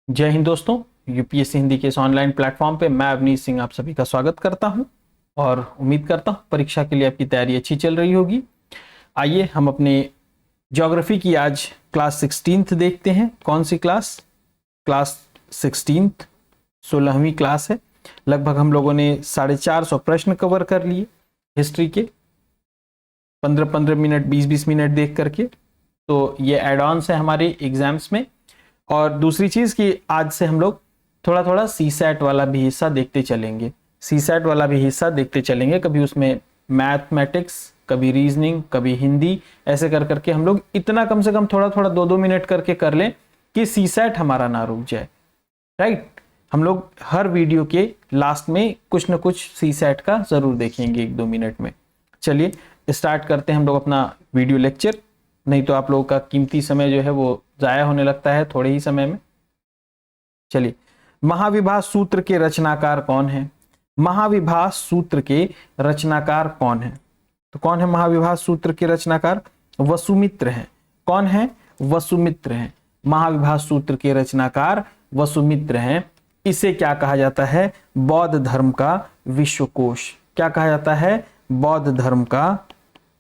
जय हिंद दोस्तों। यूपीएससी हिंदी के इस ऑनलाइन प्लेटफॉर्म पे मैं अवनीश सिंह आप सभी का स्वागत करता हूं और उम्मीद करता हूं परीक्षा के लिए आपकी तैयारी अच्छी चल रही होगी। आइए हम अपने ज्योग्राफी की आज क्लास 16th देखते हैं। कौन सी क्लास? क्लास 16th, 16वीं क्लास है। लगभग हम लोगों ने 450 प्रश्न कवर कर लिए हिस्ट्री के 15-15 मिनट 20-20 मिनट देख करके। तो ये एड ऑन्स है हमारे एग्जाम्स में। और दूसरी चीज कि आज से हम लोग थोड़ा थोड़ा सीसैट वाला भी हिस्सा देखते चलेंगे। सीसैट वाला भी हिस्सा देखते चलेंगे, कभी उसमें मैथमेटिक्स, कभी रीजनिंग, कभी हिंदी, ऐसे कर करके हम लोग इतना कम से कम थोड़ा थोड़ा 2-2 मिनट करके कर लें कि सीसैट हमारा ना रुक जाए। राइट, हम लोग हर वीडियो के लास्ट में कुछ ना कुछ सीसैट का जरूर देखेंगे 1-2 मिनट में। चलिए स्टार्ट करते हैं हम लोग अपना वीडियो लेक्चर, नहीं तो आप लोगों का कीमती समय जो है वो जाया होने लगता है थोड़े ही समय में। चलिए, महाविभास सूत्र के रचनाकार कौन है? महाविभास सूत्र के रचनाकार कौन है? तो कौन है महाविभास सूत्र के रचनाकार? वसुमित्र हैं। कौन है? वसुमित्र हैं। महाविभास सूत्र के रचनाकार वसुमित्र हैं। इसे क्या कहा जाता है? बौद्ध धर्म का विश्वकोश। क्या कहा जाता है? बौद्ध धर्म का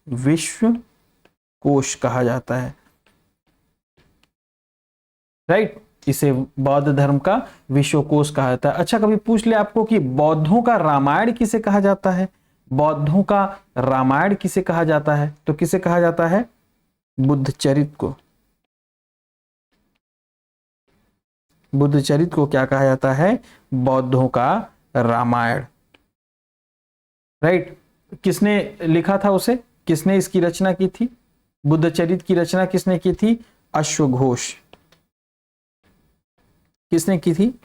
विश्वकोश कहा जाता है। राइट, इसे बौद्ध धर्म का विश्वकोश कहा जाता है। अच्छा, कभी पूछ ले आपको कि बौद्धों का रामायण किसे कहा जाता है? बौद्धों का रामायण किसे कहा जाता है? तो किसे कहा जाता है? बुद्ध चरित को। बुद्ध चरित को क्या कहा जाता है? बौद्धों का रामायण। राइट, किसने लिखा था उसे? किसने इसकी रचना की थी? बुद्ध चरित की रचना किसने की थी? अश्वघोष। किसने की थी?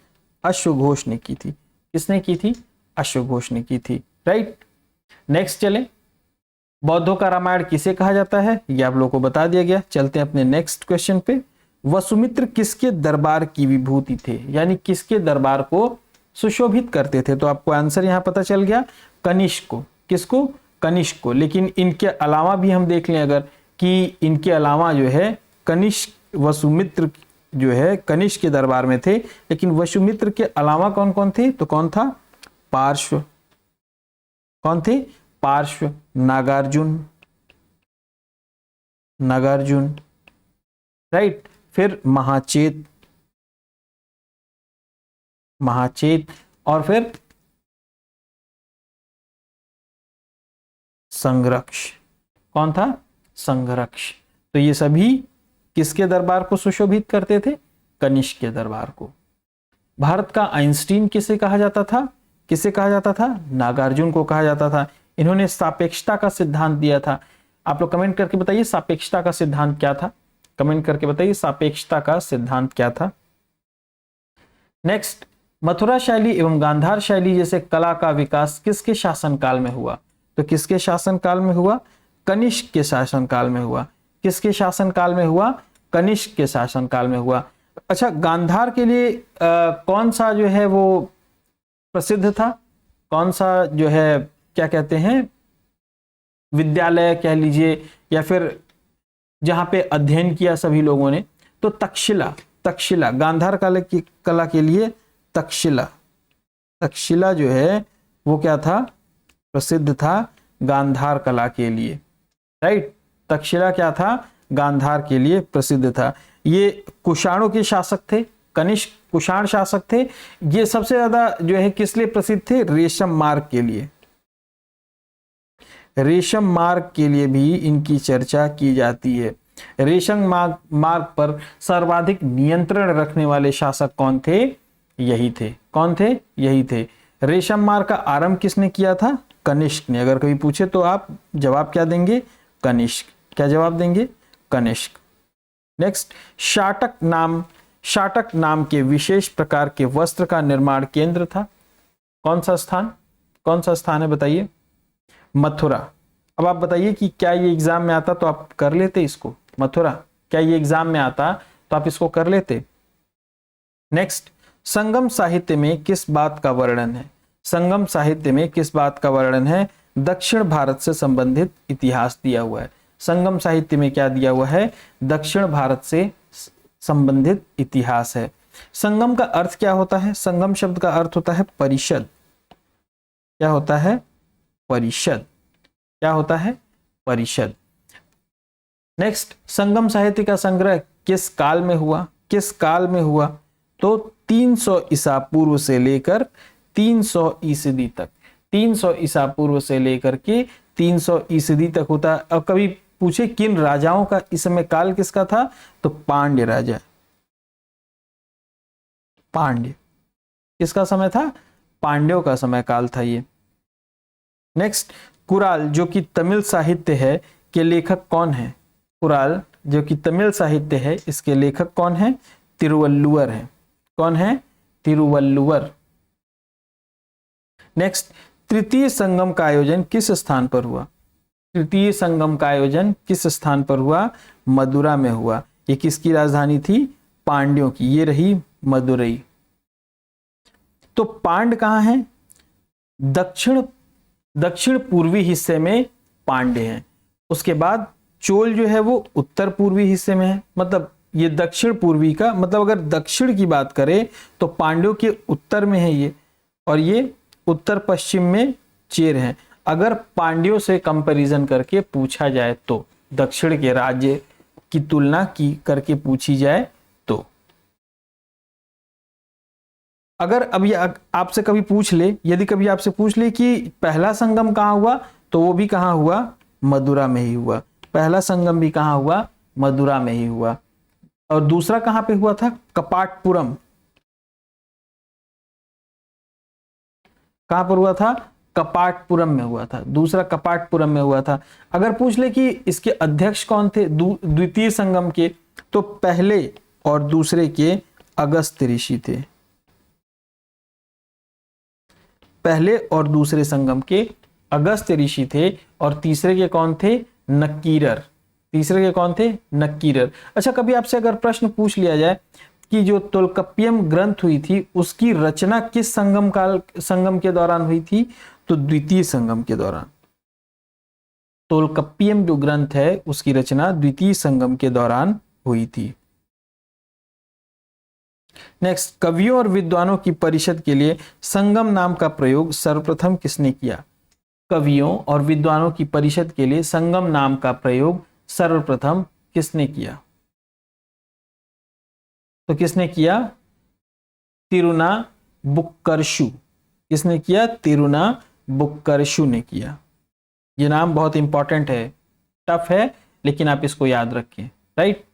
अश्वघोष ने की थी। किसने की थी? अश्वघोष ने की थी। राइट, नेक्स्ट चले, बौद्धों का रामायण किसे कहा जाता है? ये आप लोगों को बता दिया गया। चलते हैं अपने नेक्स्ट क्वेश्चन पे। वसुमित्र किसके दरबार की विभूति थे? यानी किसके दरबार को सुशोभित करते थे? तो आपको आंसर यहां पता चल गया, कनिष्क को। किसको? कनिष्क को। लेकिन इनके अलावा भी हम देख लें अगर, कि इनके अलावा जो है कनिष्क, वसुमित्र जो है कनिष्क के दरबार में थे, लेकिन वसुमित्र के अलावा कौन कौन थे? तो कौन था? पार्श्व। कौन थे? पार्श्व, नागार्जुन। नागार्जुन, राइट। फिर महाचेत, महाचेत, और फिर संघर्ष। कौन था? संघर्ष। तो ये सभी किसके दरबार को सुशोभित करते थे? कनिष्क के दरबार को। भारत का आइंस्टीन किसे कहा जाता था? किसे कहा जाता था? नागार्जुन को कहा जाता था। इन्होंने सापेक्षता का सिद्धांत दिया था। आप लोग कमेंट करके बताइए सापेक्षता का सिद्धांत क्या था। कमेंट करके बताइए सापेक्षता का सिद्धांत क्या था। नेक्स्ट, मथुरा शैली एवं गांधार शैली जैसे कला का विकास किसके शासनकाल में हुआ? तो किसके शासनकाल में हुआ? कनिष्क के शासनकाल में हुआ। किसके शासनकाल में हुआ? कनिष्क के शासनकाल में हुआ। अच्छा, गांधार के लिए कौन सा जो है वो प्रसिद्ध था? कौन सा जो है, क्या कहते हैं, विद्यालय कह लीजिए, या फिर जहां पे अध्ययन किया सभी लोगों ने? तो तक्षशिला। तक्षशिला, गांधार कला के लिए तक्षशिला। तक्षशिला जो है वो क्या था? प्रसिद्ध था गांधार कला के लिए। राइट, तक्षशिला क्या था? गांधार के लिए प्रसिद्ध था। ये कुषाणों के शासक थे। कनिष्क कुषाण शासक थे। ये सबसे ज्यादा जो है किस लिए प्रसिद्ध थे? रेशम मार्ग के लिए। रेशम मार्ग के लिए भी इनकी चर्चा की जाती है। रेशम मार्ग पर सर्वाधिक नियंत्रण रखने वाले शासक कौन थे? यही थे। कौन थे? यही थे। रेशम मार्ग का आरंभ किसने किया था? कनिष्क ने। अगर कभी पूछे तो आप जवाब क्या देंगे? कनिष्क। क्या जवाब देंगे? कनिष्क। नेक्स्ट, शाटक नाम के विशेष प्रकार के वस्त्र का निर्माण केंद्र था। कौन सा स्थान? कौन सा स्थान है बताइए? मथुरा। अब आप बताइए कि क्या ये एग्जाम में आता तो आप कर लेते इसको? मथुरा, क्या ये एग्जाम में आता तो आप इसको कर लेते? नेक्स्ट, संगम साहित्य में किस बात का वर्णन है? संगम साहित्य में किस बात का वर्णन है? दक्षिण भारत से संबंधित इतिहास दिया हुआ है। संगम साहित्य में क्या दिया हुआ है? दक्षिण भारत से संबंधित इतिहास है। संगम का अर्थ क्या होता है? संगम शब्द का अर्थ होता है परिषद। क्या होता है? परिषद। क्या होता है? परिषद। नेक्स्ट, संगम साहित्य का संग्रह किस काल में हुआ? किस काल में हुआ? तो 300 ईसा पूर्व से लेकर 300 ईसदी तक। 300 ईसा पूर्व से लेकर के 300 ईसदी तक होता है। अब कभी पूछे किन राजाओं का इस समय काल किसका था? तो पांड्य राजा। पांड्य। किसका समय था? पांड्यों का समय काल था ये। नेक्स्ट, कुराल जो कि तमिल साहित्य है के लेखक कौन है? कुराल जो कि तमिल साहित्य है इसके लेखक कौन है? तिरुवल्लुवर है। कौन है? तिरुवल्लुवर। नेक्स्ट, तृतीय संगम का आयोजन किस स्थान पर हुआ? तृतीय संगम का आयोजन किस स्थान पर हुआ? मदुरा में हुआ। ये किसकी राजधानी थी? पांड्यों की। ये रही मदुरई। तो पांड कहां है? दक्षिण पूर्वी हिस्से में पांड्य हैं। उसके बाद चोल जो है वो उत्तर पूर्वी हिस्से में है। मतलब ये दक्षिण पूर्वी का मतलब अगर दक्षिण की बात करें तो पांड्यों के उत्तर में है ये, और ये उत्तर पश्चिम में चेर है। अगर पांड्यों से कंपैरिजन करके पूछा जाए तो दक्षिण के राज्य की तुलना की करके पूछी जाए तो, अगर अभी आपसे कभी पूछ ले, यदि कभी आपसे पूछ ले कि पहला संगम कहां हुआ, तो वो भी कहां हुआ? मदुरा में ही हुआ। पहला संगम भी कहां हुआ? मदुरा में ही हुआ। और दूसरा कहां पे हुआ था? कपाटपुरम। कहां पर हुआ था? कपाटपुरम में हुआ था। दूसरा कपाटपुरम में हुआ था। अगर पूछ ले कि इसके अध्यक्ष कौन थे द्वितीय संगम के, तो पहले और दूसरे के अगस्त्य ऋषि थे। पहले और दूसरे संगम के अगस्त्य ऋषि थे, और तीसरे के कौन थे? नक्कीरर। तीसरे के कौन थे? नक्कीरर। अच्छा, कभी आपसे अगर प्रश्न पूछ लिया जाए कि जो तोल्काप्पियम ग्रंथ हुई थी उसकी रचना किस संगम के दौरान हुई थी? तो द्वितीय संगम के दौरान। तोल्काप्पियम जो ग्रंथ है उसकी रचना द्वितीय संगम के दौरान हुई थी। नेक्स्ट, कवियों और विद्वानों की परिषद के लिए संगम नाम का प्रयोग सर्वप्रथम किसने किया? कवियों और विद्वानों की परिषद के लिए संगम नाम का प्रयोग सर्वप्रथम किसने किया? तो किसने किया? तिरुनाबुक्कर्षु। किसने किया? तिरुनाबुक्कर्षु ने किया। ये नाम बहुत इंपॉर्टेंट है, टफ है, लेकिन आप इसको याद रखें। राइट।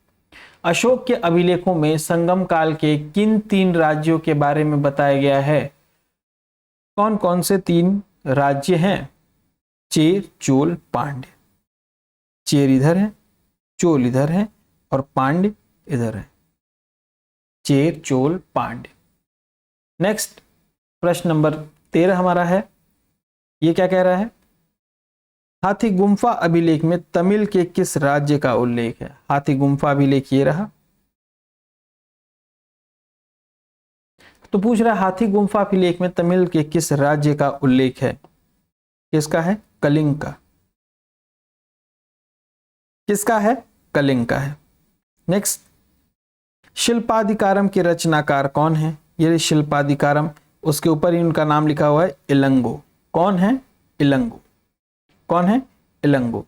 अशोक के अभिलेखों में संगम काल के किन 3 राज्यों के बारे में बताया गया है? कौन कौन से 3 राज्य हैं? चेर, चोल, पांड्य। चेर इधर है, चोल इधर है, और पांड्य इधर है। चेर, चोल, पांड्य। नेक्स्ट, प्रश्न नंबर 13 हमारा है। ये क्या कह रहा है? हाथी गुम्फा अभिलेख में तमिल के किस राज्य का उल्लेख है? हाथी गुम्फा अभिलेख ये रहा। तो पूछ रहा है हाथी गुम्फा अभिलेख में तमिल के किस राज्य का उल्लेख है? किसका है? कलिंग का। किसका है? कलिंग का है। नेक्स्ट, शिल्पाधिकारम के रचनाकार कौन है? ये शिल्पाधिकारम, उसके ऊपर ही उनका नाम लिखा हुआ है इलंगो। कौन है? इलंगो। कौन है? इलंगो।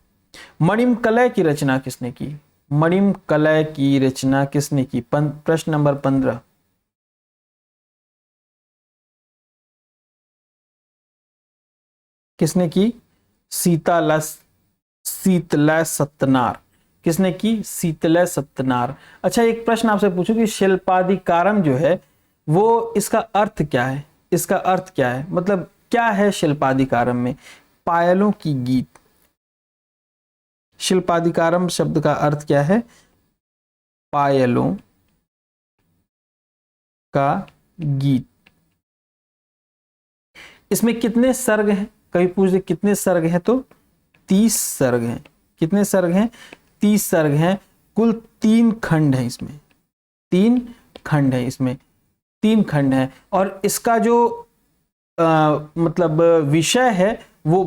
मणिमकलय की रचना किसने की? मणिमकलय की रचना किसने की? प्रश्न नंबर 15। किसने की? शीतलय सत्तनार। किसने की? शीतलय सत्तनार। अच्छा, एक प्रश्न आपसे पूछूं कि शिल्पाधिकारम जो है वो इसका अर्थ क्या है? इसका अर्थ क्या है? मतलब क्या है शिल्पाधिकारम में? पायलों की गीत। शिल्पाधिकारम शब्द का अर्थ क्या है? पायलों का गीत। इसमें कितने सर्ग हैं? कभी पूछ दे कितने सर्ग हैं, तो 30 सर्ग हैं। कितने सर्ग हैं? 30 सर्ग हैं। कुल 3 खंड हैं इसमें। 3 खंड हैं इसमें। 3 खंड हैं। और इसका जो मतलब विषय है वो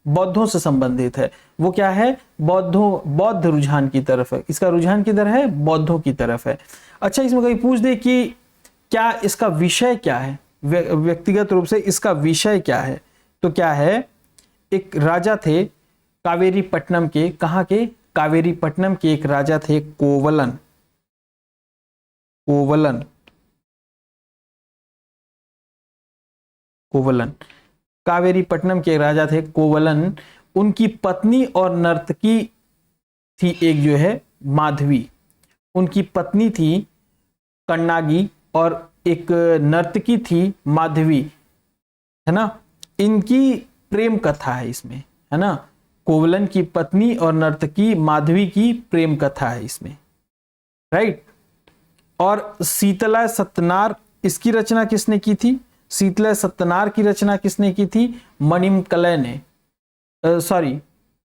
बौद्धों से संबंधित है। वो क्या है? बौद्ध रुझान की तरफ है। इसका रुझान किधर है? बौद्धों की तरफ है। अच्छा, इसमें कहीं पूछ दे कि क्या इसका विषय क्या है, व्यक्तिगत रूप से इसका विषय क्या है, तो क्या है? एक राजा थे कावेरी पट्टनम के, कहां के? कावेरी पट्टनम के एक राजा थे कोवलन। कावेरी पट्टनम के राजा थे कोवलन। उनकी पत्नी और नर्तकी थी एक जो है माधवी। उनकी पत्नी थी कन्नागी और एक नर्तकी थी माधवी, है ना। इनकी प्रेम कथा है इसमें, है ना। कोवलन की पत्नी और नर्तकी माधवी की प्रेम कथा है इसमें, राइट। और शीतला सत्यनार, इसकी रचना किसने की थी? शीतला सत्यनार की रचना किसने की थी? मणिमकलय ने।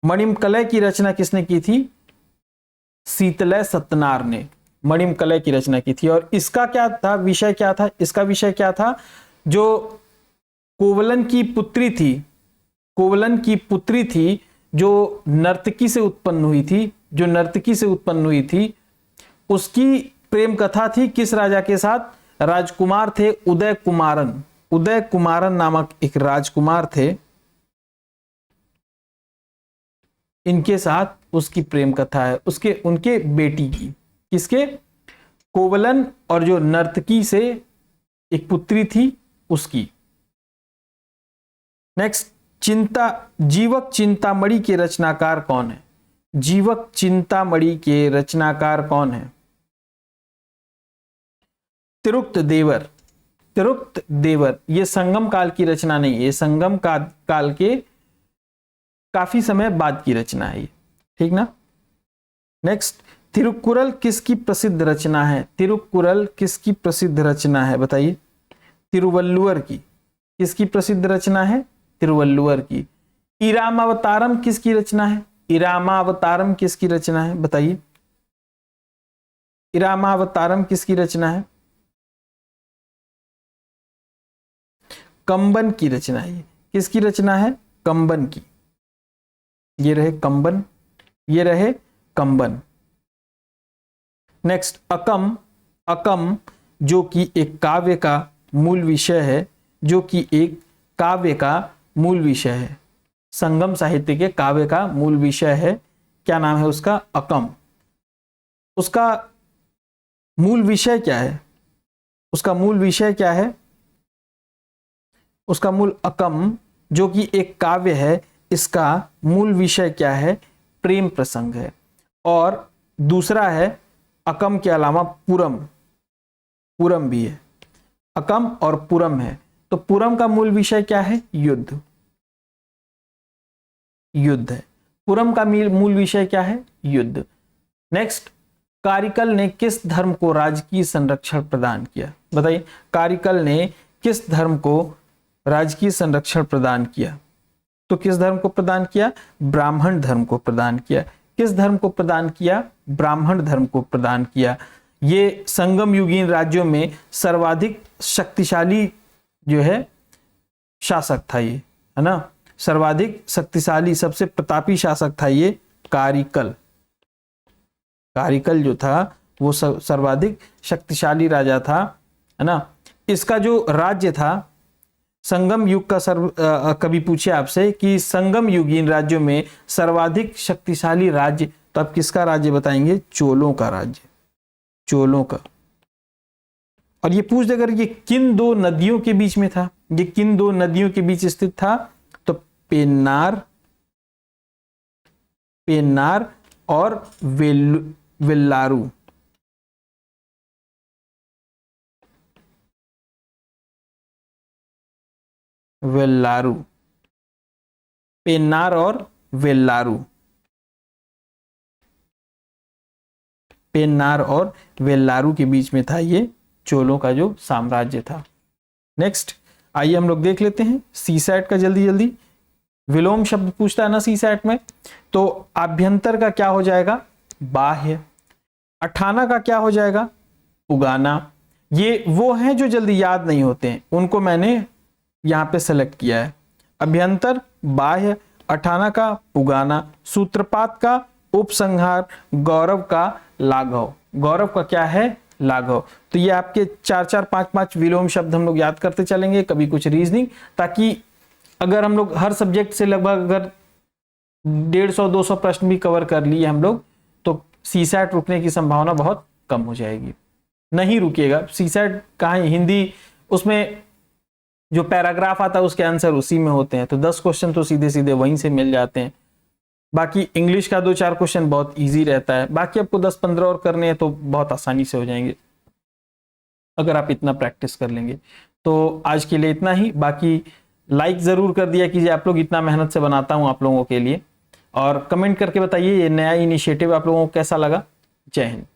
मणिमकलय की रचना किसने की थी? शीतला सत्यनार ने मणिमकलय की रचना की थी। और इसका क्या था? विषय क्या था? इसका विषय क्या था? जो कोवलन की पुत्री थी, जो नर्तकी से उत्पन्न हुई थी, उसकी प्रेम कथा थी किस राजा के साथ? राजकुमार थे उदय कुमारन नामक एक राजकुमार थे, इनके साथ उसकी प्रेम कथा है, उनके बेटी की। किसके? कोवलन और जो नर्तकी से एक पुत्री थी उसकी। नेक्स्ट, जीवक चिंतामणि के रचनाकार कौन है? जीवक चिंतामणि के रचनाकार कौन है? तिरुक्त देवर। ये संगम काल की रचना नहीं है, ये संगम काल के काफी समय बाद की रचना है ये, ठीक ना। नेक्स्ट, तिरुक्कुरल किसकी प्रसिद्ध रचना है? तिरुक्कुरल किसकी प्रसिद्ध रचना है बताइए? तिरुवल्लुवर की। किसकी प्रसिद्ध रचना है? तिरुवल्लुवर की। इरामावतारम किसकी रचना है? इरामावतारम किसकी रचना है बताइए? इरामावतारम किसकी रचना है? कंबन की रचना है। किसकी रचना है? कंबन की। ये रहे कंबन, ये रहे कंबन। नेक्स्ट, अकम जो कि एक काव्य का मूल विषय है, संगम साहित्य के काव्य का मूल विषय है। क्या नाम है उसका? अकम। उसका मूल विषय क्या है? उसका मूल अकम जो कि एक काव्य है, इसका मूल विषय क्या है? प्रेम प्रसंग है। और दूसरा है, अकम के अलावा पुरम भी है। अकम और पुरम है। तो पुरम का मूल विषय क्या है? युद्ध है। पुरम का मूल विषय क्या है? युद्ध। नेक्स्ट, कारिकल ने किस धर्म को राजकीय संरक्षण प्रदान किया? बताइए, कारिकल ने किस धर्म को राजकीय संरक्षण प्रदान किया? तो किस धर्म को प्रदान किया? ब्राह्मण धर्म को प्रदान किया। किस धर्म को प्रदान किया? ब्राह्मण धर्म को प्रदान किया। ये संगम युगीन राज्यों में सर्वाधिक शक्तिशाली जो है शासक था ये, है ना। सर्वाधिक शक्तिशाली, सबसे प्रतापी शासक था ये कारिकल। कारिकल जो था वो सर्वाधिक शक्तिशाली राजा था, है ना। इसका जो राज्य था, संगम युग का कभी पूछे आपसे कि संगम युगीन राज्यों में सर्वाधिक शक्तिशाली राज्य, तो आप किसका राज्य बताएंगे? चोलों का राज्य, चोलों का। और ये पूछ देकर ये किन दो नदियों के बीच में था? ये किन दो नदियों के बीच स्थित था? तो पेन्नार और वेल्लारू। पेन्नार और वेल्लारू। पेन्नार और वेल्लारू के बीच में था ये चोलों का जो साम्राज्य था। नेक्स्ट आइए हम लोग देख लेते हैं सीसैट का जल्दी। विलोम शब्द पूछता है ना सीसैट में, तो आभ्यंतर का क्या हो जाएगा? बाह्य। अठाना का क्या हो जाएगा? उगाना। ये वो हैं जो जल्दी याद नहीं होते हैं, उनको मैंने यहां पे सेलेक्ट किया है। अभ्यंतर, बाह्य, अठाना का पुगाना, सूत्रपात का उपसंहार, गौरव का लाघव। गौरव का क्या है? लाघव। तो ये आपके 4-4, 5-5 विलोम शब्द हम लोग याद करते चलेंगे, कभी कुछ रीजनिंग, ताकि अगर हम लोग हर सब्जेक्ट से लगभग अगर 150-200 प्रश्न भी कवर कर लिए हम लोग, तो सीसैट रुकने की संभावना बहुत कम हो जाएगी। नहीं रुकेगा सीसैट। कहाँ हिंदी, उसमें जो पैराग्राफ आता है उसके आंसर उसी में होते हैं, तो 10 क्वेश्चन तो सीधे सीधे वहीं से मिल जाते हैं। बाकी इंग्लिश का 2-4 क्वेश्चन बहुत इजी रहता है, बाकी आपको 10-15 और करने हैं तो बहुत आसानी से हो जाएंगे अगर आप इतना प्रैक्टिस कर लेंगे। तो आज के लिए इतना ही। बाकी लाइक जरूर कर दिया कीजिए, आप लोग इतना मेहनत से बनाता हूं आप लोगों के लिए, और कमेंट करके बताइए ये नया इनिशिएटिव आप लोगों को कैसा लगा। जय हिंद।